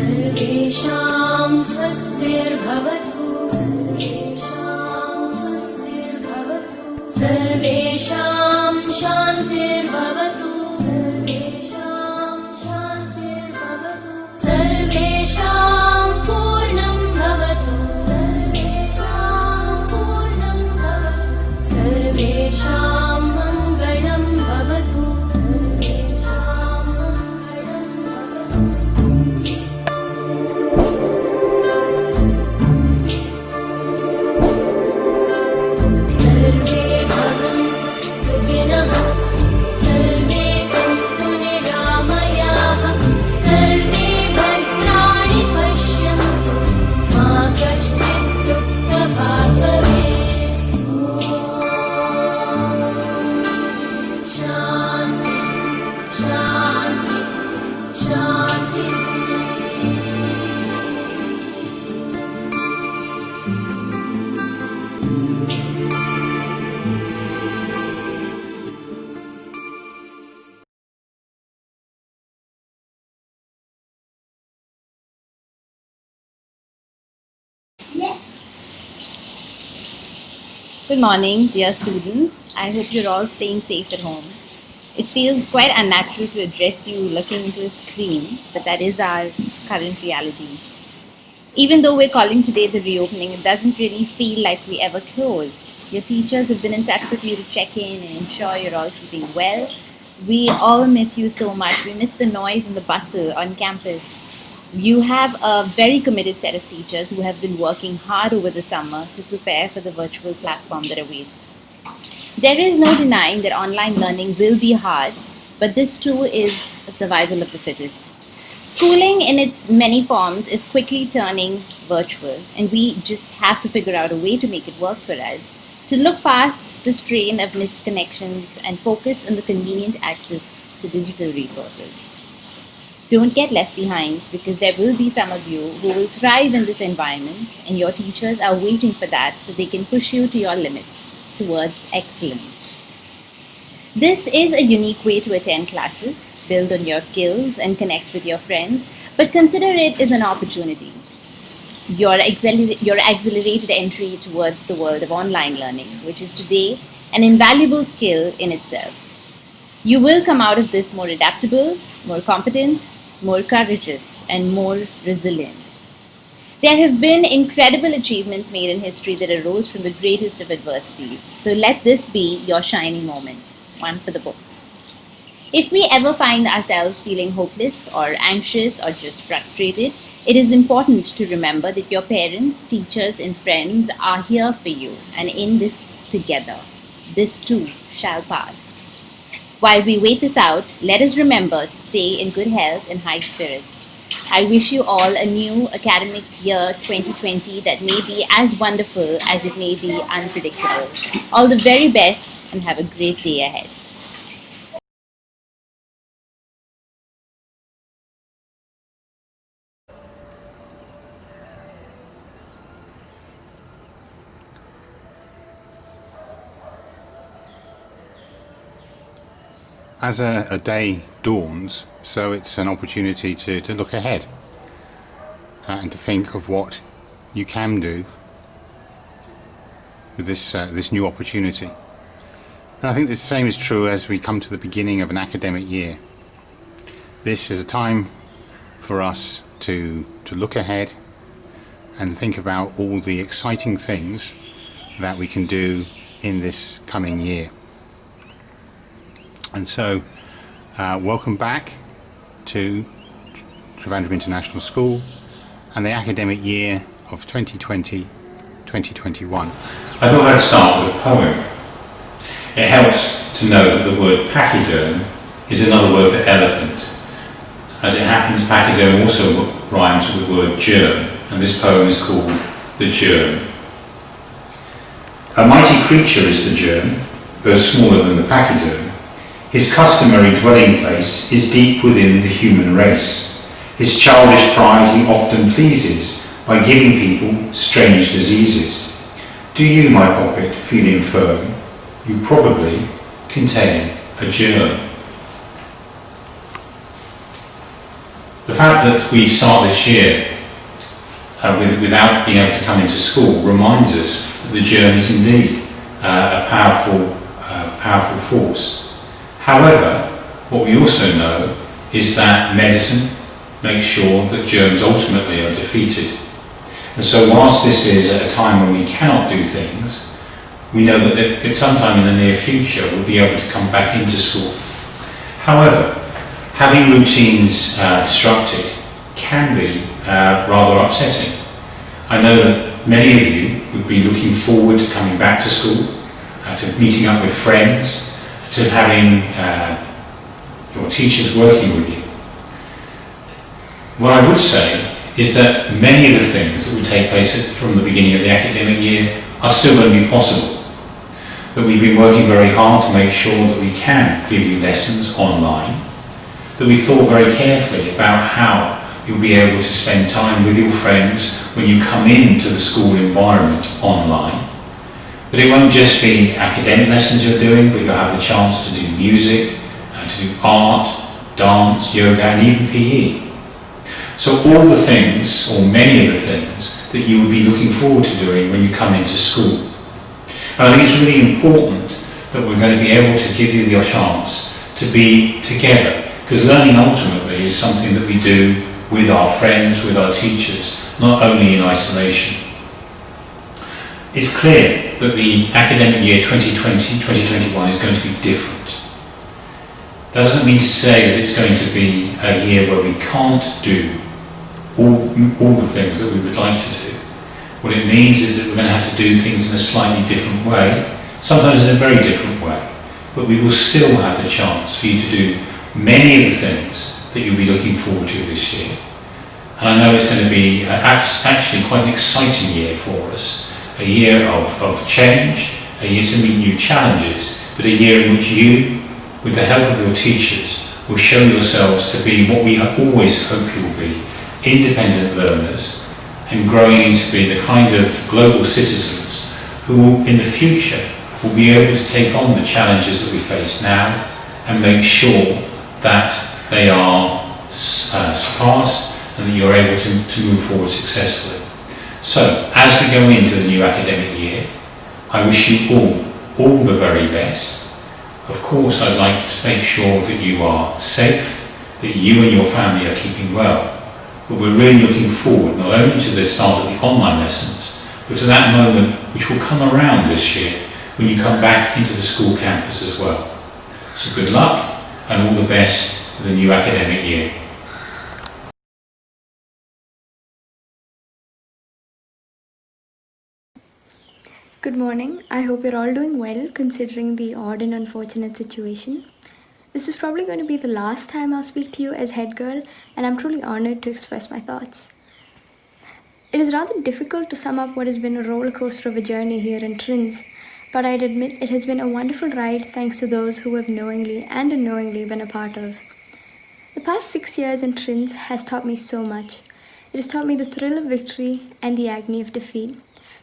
सर्वेषां स्वस्तिर्भवतु सर्वेषां स्वस्तिर्भवतु सर्वेषां शान्तिर्भवतु सर्वेषां शान्तिर्भवतु सर्वेषां पूर्णं भवतु सर्वेषां पूर्णं भवतु सर्वेषां मङ्गलं भवतु सर्वेषां मङ्गलं भवतु सर्वे भवन्तु सुखिनः सर्वे सन्तु निरामयाः सर्वे भद्राणि पश्यन्तु मा कश्चित् दुःखभाग् भवेत् शान्ति शान्ति शान्तिः Good morning, dear students. I hope you're all staying safe at home. It feels quite unnatural to address you looking into a screen, but that is our current reality. Even though we're calling today the reopening, it doesn't really feel like we ever closed. Your teachers have been in touch with you to check in and ensure you're all keeping well. We all miss you so much. We miss the noise and the bustle on campus. You have a very committed set of teachers who have been working hard over the summer to prepare for the virtual platform that awaits. There is no denying that online learning will be hard, but this too is a survival of the fittest. Schooling in its many forms is quickly turning virtual, and we just have to figure out a way to make it work for us, to look past the strain of missed connections and focus on the convenient access to digital resources. Don't get left behind, because there will be some of you who will thrive in this environment, and your teachers are waiting for that so they can push you to your limits towards excellence. This is a unique way to attend classes, build on your skills and connect with your friends, but consider it as an opportunity. Your accelerated entry towards the world of online learning, which is today an invaluable skill in itself. You will come out of this more adaptable, more competent, more courageous, and more resilient. There have been incredible achievements made in history that arose from the greatest of adversities. So let this be your shining moment, one for the books. If we ever find ourselves feeling hopeless or anxious or just frustrated, it is important to remember that your parents, teachers, and friends are here for you and in this together. This too shall pass. While we wait this out, let us remember to stay in good health and high spirits. I wish you all a new academic year 2020 that may be as wonderful as it may be unpredictable. All the very best and have a great day ahead. As a day dawns, so it's an opportunity to look ahead and to think of what you can do with this new opportunity. And I think the same is true as we come to the beginning of an academic year. This is a time for us to look ahead and think about all the exciting things that we can do in this coming year. And so, welcome back to Trivandrum International School and the academic year of 2020-2021. I thought I'd start with a poem. It helps to know that the word pachyderm is another word for elephant. As it happens, pachyderm also rhymes with the word germ, and this poem is called The Germ. A mighty creature is the germ, though smaller than the pachyderm. His customary dwelling place is deep within the human race. His childish pride he often pleases by giving people strange diseases. Do you, my poppet, feel infirm? You probably contain a germ. The fact that we start this year without being able to come into school reminds us that the germ is indeed a powerful force. However, what we also know is that medicine makes sure that germs ultimately are defeated. And so whilst this is at a time when we cannot do things, we know that at some time in the near future we'll be able to come back into school. However, having routines disrupted can be rather upsetting. I know that many of you would be looking forward to coming back to school, to meeting up with friends, to having your teachers working with you. What I would say is that many of the things that will take place from the beginning of the academic year are still going to be possible. That we've been working very hard to make sure that we can give you lessons online, that we thought very carefully about how you'll be able to spend time with your friends when you come into the school environment online. But it won't just be academic lessons you're doing, but you'll have the chance to do music, to do art, dance, yoga, and even PE. So all the things, or many of the things, that you would be looking forward to doing when you come into school. And I think it's really important that we're going to be able to give you the chance to be together, because learning ultimately is something that we do with our friends, with our teachers, not only in isolation. It's clear that the academic year 2020-2021 is going to be different. That doesn't mean to say that it's going to be a year where we can't do all the things that we would like to do. What it means is that we're going to have to do things in a slightly different way, sometimes in a very different way, but we will still have the chance for you to do many of the things that you'll be looking forward to this year. And I know it's going to be actually quite an exciting year for us, a year of change, a year to meet new challenges, but a year in which you, with the help of your teachers, will show yourselves to be what we always hope you will be, independent learners, and growing into be the kind of global citizens who will, in the future, will be able to take on the challenges that we face now and make sure that they are surpassed and that you're able to move forward successfully. So, as we go into the new academic year, I wish you all the very best. Of course, I'd like to make sure that you are safe, that you and your family are keeping well. But we're really looking forward not only to the start of the online lessons, but to that moment which will come around this year when you come back into the school campus as well. So good luck and all the best for the new academic year. Good morning. I hope you're all doing well considering the odd and unfortunate situation. This is probably going to be the last time I'll speak to you as head girl, and I'm truly honored to express my thoughts. It is rather difficult to sum up what has been a roller coaster of a journey here in TRINS, but I'd admit it has been a wonderful ride thanks to those who have knowingly and unknowingly been a part of. The past 6 years in TRINS has taught me so much. It has taught me the thrill of victory and the agony of defeat,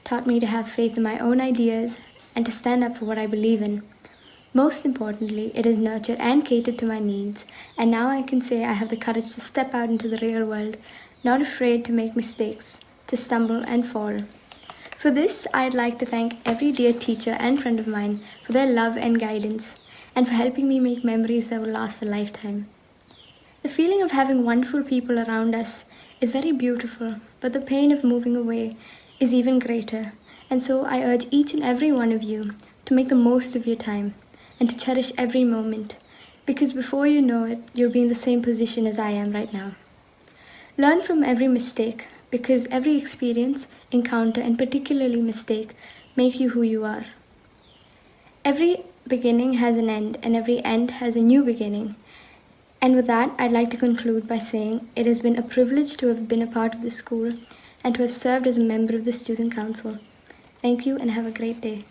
taught me to have faith in my own ideas and to stand up for what I believe in. Most importantly, it has nurtured and catered to my needs, and now I can say I have the courage to step out into the real world, not afraid to make mistakes, to stumble and fall. For this, I'd like to thank every dear teacher and friend of mine for their love and guidance, and for helping me make memories that will last a lifetime. The feeling of having wonderful people around us is very beautiful, but the pain of moving away is even greater, and so I urge each and every one of you to make the most of your time and to cherish every moment, because before you know it, you'll be in the same position as I am right now. Learn from every mistake, because every experience, encounter, and particularly mistake make you who you are. Every beginning has an end, and every end has a new beginning. And with that, I'd like to conclude by saying it has been a privilege to have been a part of the school and to have served as a member of the Student Council. Thank you and have a great day.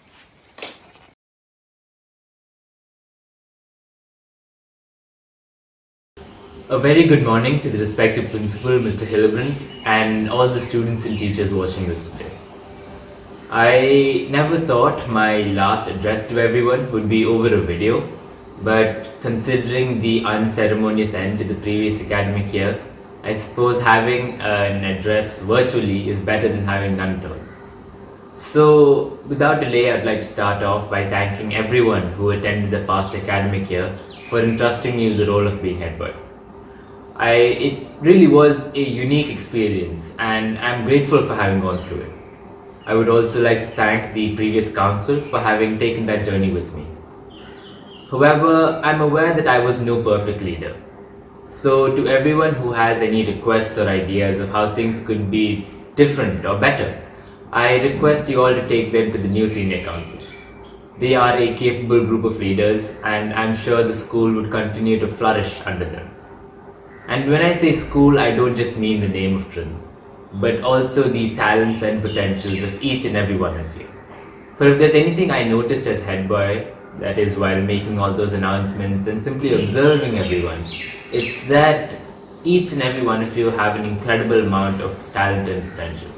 A very good morning to the respected principal, Mr. Hildebrand, and all the students and teachers watching this today. I never thought my last address to everyone would be over a video, but considering the unceremonious end to the previous academic year, I suppose having an address virtually is better than having none at all. So, without delay, I'd like to start off by thanking everyone who attended the past academic year for entrusting me with the role of being head boy. It really was a unique experience, and I'm grateful for having gone through it. I would also like to thank the previous council for having taken that journey with me. However, I'm aware that I was no perfect leader. So, to everyone who has any requests or ideas of how things could be different or better, I request you all to take them to the new senior council. They are a capable group of leaders, and I'm sure the school would continue to flourish under them. And when I say school, I don't just mean the name of TRINS, but also the talents and potentials of each and every one of you. For if there's anything I noticed as head boy, that is while making all those announcements and simply observing everyone, it's that each and every one of you have an incredible amount of talent and potential.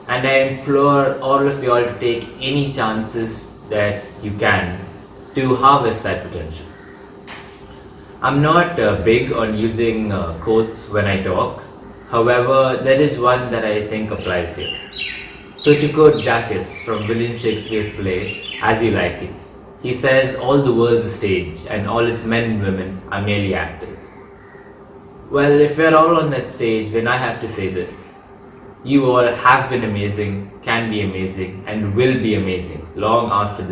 And I implore all of you all to take any chances that you can to harvest that potential. I'm not big on using quotes when I talk. However, there is one that I think applies here. So to quote Jacques from William Shakespeare's play, As You Like It, he says, "All the world's a stage and all its men and women are merely actors." Well, if we're all on that stage, then I have to say this. You all have been amazing, can be amazing, and will be amazing long after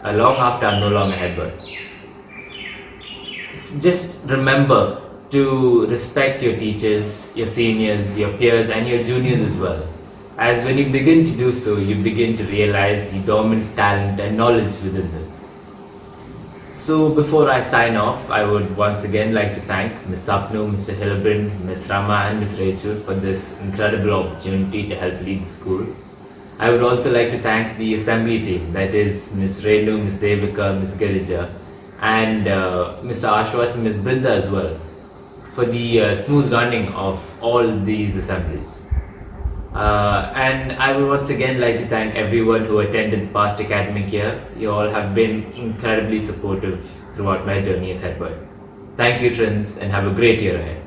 I'm no longer head boy. Just remember to respect your teachers, your seniors, your peers, and your juniors as well. As when you begin to do so, you begin to realize the dormant talent and knowledge within them. So before I sign off, I would once again like to thank Ms. Sapnu, Mr. Hillebrand, Ms. Rama and Ms. Rachel for this incredible opportunity to help lead the school. I would also like to thank the assembly team, that is Ms. Renu, Ms. Devika, Ms. Girija, and Mr. Ashwas and Ms. Brinda as well, for the smooth running of all these assemblies. And I would once again like to thank everyone who attended the past academic year. You all have been incredibly supportive throughout my journey as head boy. Thank you, TRINS, and have a great year ahead.